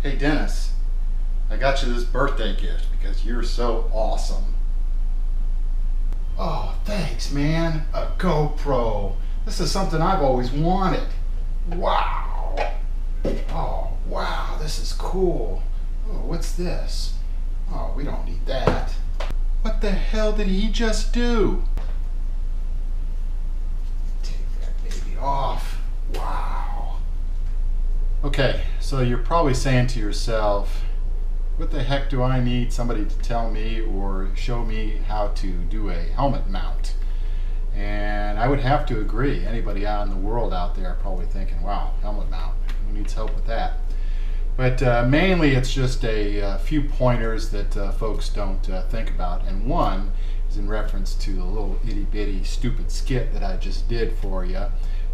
Hey Dennis, I got you this birthday gift because you're so awesome. Oh, thanks man. A GoPro. This is something I've always wanted. Wow. Oh, wow, this is cool. Oh, what's this? Oh, we don't need that. What the hell did he just do? Take that baby off. Wow. Okay, so you're probably saying to yourself, what the heck do I need somebody to tell me or show me how to do a helmet mount? And I would have to agree. Anybody out in the world out there probably thinking, wow, helmet mount, who needs help with that? But mainly it's just a few pointers that folks don't think about. And one is in reference to the little itty bitty stupid skit that I just did for you.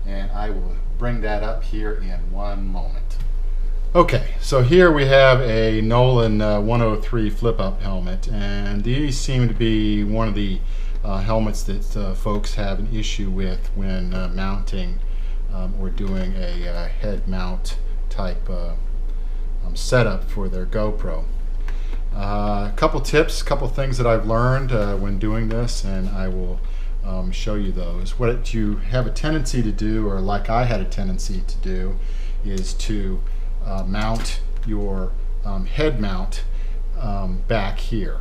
And I will bring that up here in one moment. Okay, so here we have a Nolan 103 flip-up helmet, and these seem to be one of the helmets that folks have an issue with when mounting or doing a head mount type setup for their GoPro. A couple tips, a couple things that I've learned when doing this, and I will show you those. What you have a tendency to do, or like I had a tendency to do, is to mount your head mount back here,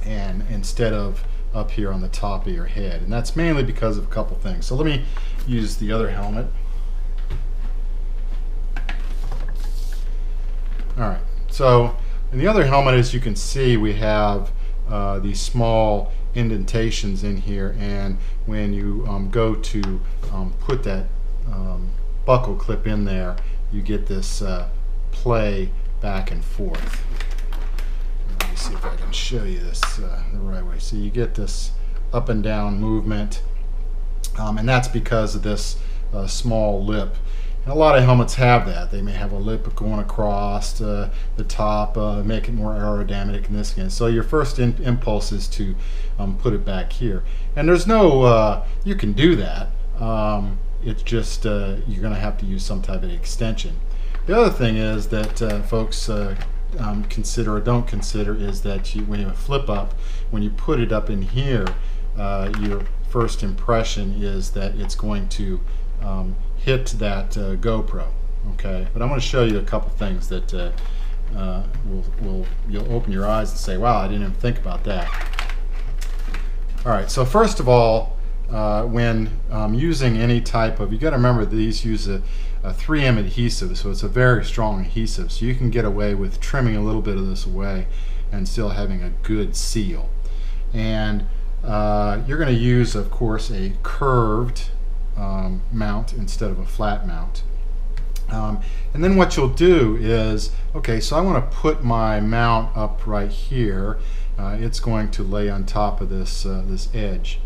and instead of up here on the top of your head. And that's mainly because of a couple things. So let me use the other helmet. Alright, so in the other helmet, as you can see, we have these small indentations in here, and when you go to put that buckle clip in there, you get this play back and forth. Let me see if I can show you this the right way. So you get this up and down movement, and that's because of this small lip. And a lot of helmets have that. They may have a lip going across the top, make it more aerodynamic in this again. So your first impulse is to put it back here. And there's no, you can do that. It's just you're going to have to use some type of extension. The other thing is that folks consider or don't consider is that when you flip up, when you put it up in here, your first impression is that it's going to hit that GoPro. Okay, but I'm going to show you a couple things that you'll open your eyes and say, wow, I didn't even think about that. All right, so first of all, when using any type of, you got to remember these use a 3M adhesive, so it's a very strong adhesive, so you can get away with trimming a little bit of this away and still having a good seal. And you're going to use, of course, a curved mount instead of a flat mount. And then what you'll do is, okay, so I want to put my mount up right here. It's going to lay on top of this this edge.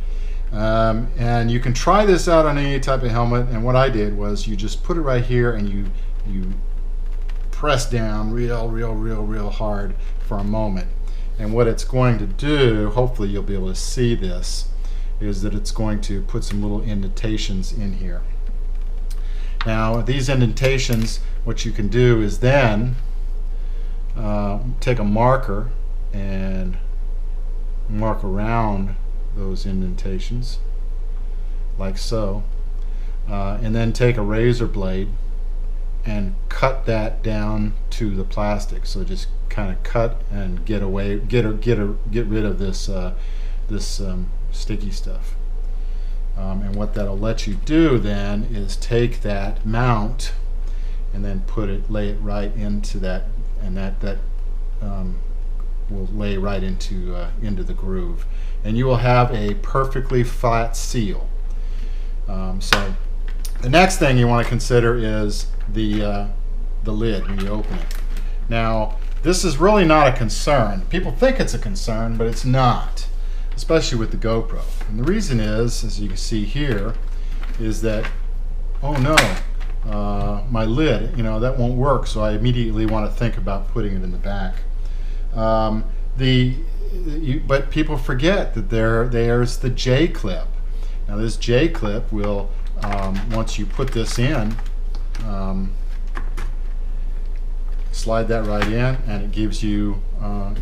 And you can try this out on any type of helmet, and what I did was you just put it right here and you press down real hard for a moment. And what it's going to do, hopefully you'll be able to see this, is that it's going to put some little indentations in here. Now these indentations, what you can do is then take a marker and mark around those indentations like so, and then take a razor blade and cut that down to the plastic. So just kind of cut and get rid of this sticky stuff. And what that'll let you do then is take that mount and then lay it right into that, and that will lay right into the groove, and you will have a perfectly flat seal. So the next thing you want to consider is the lid when you open it. Now this is really not a concern. People think it's a concern, but it's not, especially with the GoPro. And the reason is, as you can see here, is that, oh no, my lid, that won't work, so I immediately want to think about putting it in the back. But people forget that there's the J-clip. Now this J-clip will, once you put this in, slide that right in, and it gives you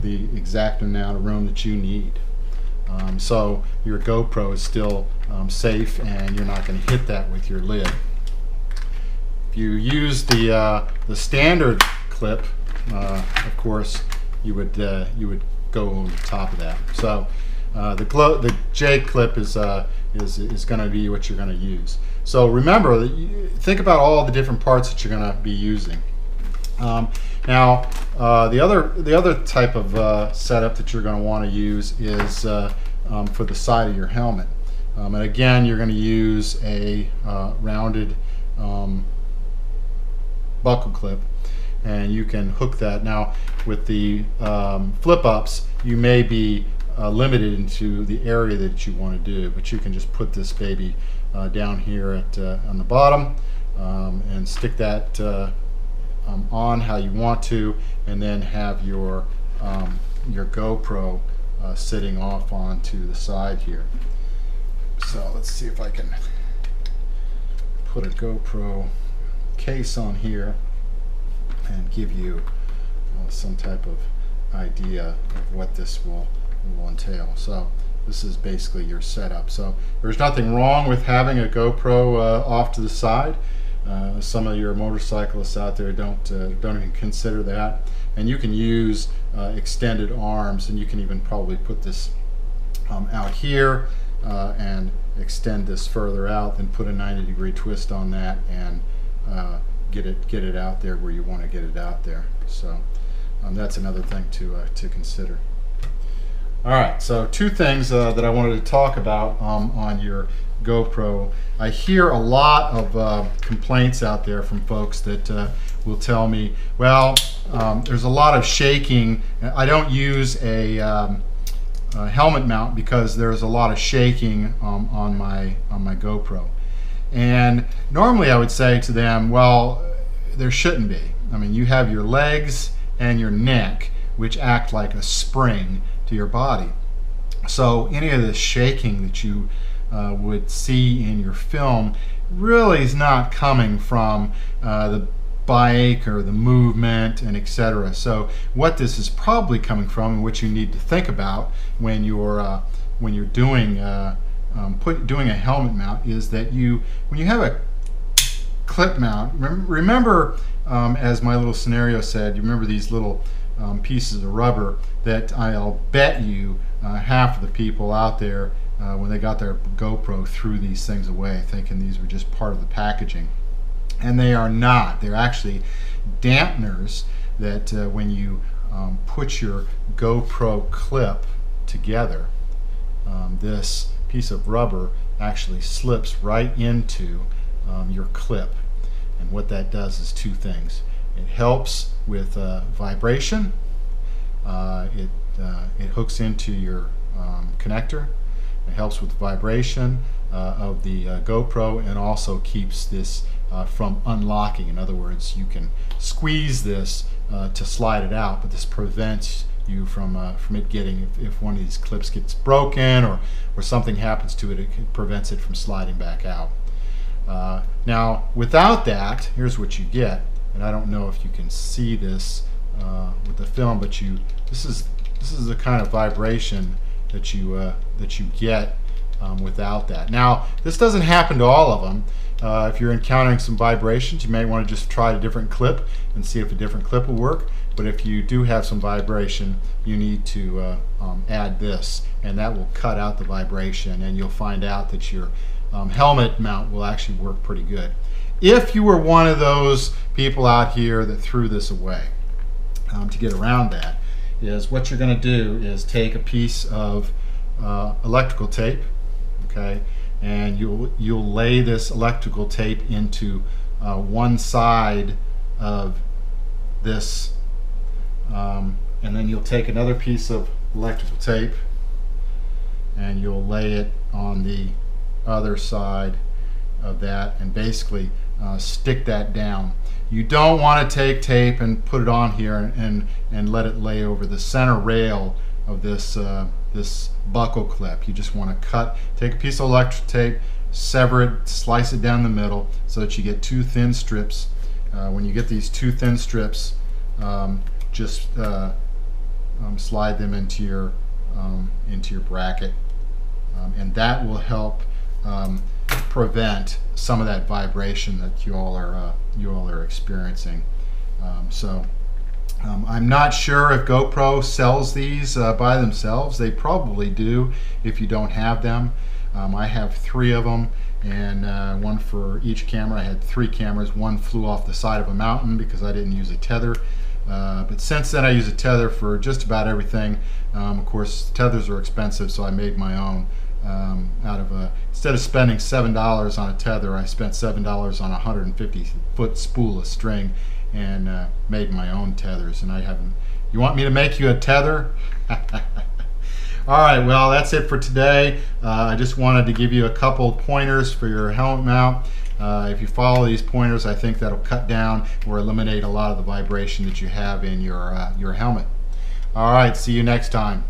the exact amount of room that you need. So your GoPro is still safe, and you're not going to hit that with your lid. If you use the standard clip, of course, you would go on top of that. So the J clip is going to be what you're going to use. So remember, think about all the different parts that you're going to be using. Now, the other type of setup that you're going to want to use is for the side of your helmet. And again, you're going to use a rounded buckle clip, and you can hook that. Now, with the flip-ups, you may be limited into the area that you want to do, but you can just put this baby down here on the bottom and stick that on how you want to, and then have your GoPro sitting off onto the side here. So let's see if I can put a GoPro case on here and give you some type of idea of what this will entail. So this is basically your setup. So there's nothing wrong with having a GoPro off to the side. Some of your motorcyclists out there don't even consider that, and you can use extended arms, and you can even probably put this out here and extend this further out, then put a 90-degree twist on that, and get it out there where you want to get it out there. So that's another thing to consider. All right, so two things that I wanted to talk about on your GoPro. I hear a lot of complaints out there from folks that will tell me, well, there's a lot of shaking. I don't use a helmet mount because there's a lot of shaking on my GoPro. And normally I would say to them, well, there shouldn't be. I mean, you have your legs and your neck, which act like a spring to your body. So any of this shaking that you would see in your film really is not coming from the bike or the movement and etc. So what this is probably coming from, and what you need to think about when you're doing doing a helmet mount, is that when you have a clip mount, remember as my little scenario said, you remember these little pieces of rubber that I'll bet you half of the people out there when they got their GoPro threw these things away thinking these were just part of the packaging. And they are not. They're actually dampeners that when you put your GoPro clip together, this piece of rubber actually slips right into your clip. And what that does is two things. It helps with vibration. It hooks into your connector. It helps with vibration of the GoPro, and also keeps this from unlocking. In other words, you can squeeze this to slide it out, but this prevents you from it getting, if one of these clips gets broken or something happens to it, it prevents it from sliding back out. Now, without that, here's what you get, and I don't know if you can see this with the film, but this is the kind of vibration that you get without that. Now, this doesn't happen to all of them. If you're encountering some vibrations, you may want to just try a different clip and see if a different clip will work. But if you do have some vibration, you need to add this, and that will cut out the vibration, and you'll find out that your helmet mount will actually work pretty good. If you were one of those people out here that threw this away, to get around that, is what you're going to do is take a piece of electrical tape, okay, and you'll lay this electrical tape into one side of this, and then you'll take another piece of electrical tape and you'll lay it on the other side of that, and basically stick that down. You don't want to take tape and put it on here and let it lay over the center rail of this this buckle clip. You just want to take a piece of electric tape, sever it, slice it down the middle so that you get two thin strips. When you get these two thin strips, just slide them into your bracket, and that will help prevent some of that vibration that you all are experiencing. I'm not sure if GoPro sells these by themselves. They probably do if you don't have them. I have 3 of them, and one for each camera. I had 3 cameras. One flew off the side of a mountain because I didn't use a tether. But since then I use a tether for just about everything. Of course, tethers are expensive, so I made my own. Instead of spending $7 on a tether, I spent $7 on a 150-foot spool of string and made my own tethers. And I haven't. You want me to make you a tether? All right, well, that's it for today. I just wanted to give you a couple pointers for your helmet mount. If you follow these pointers, I think that'll cut down or eliminate a lot of the vibration that you have in your helmet. All right, see you next time.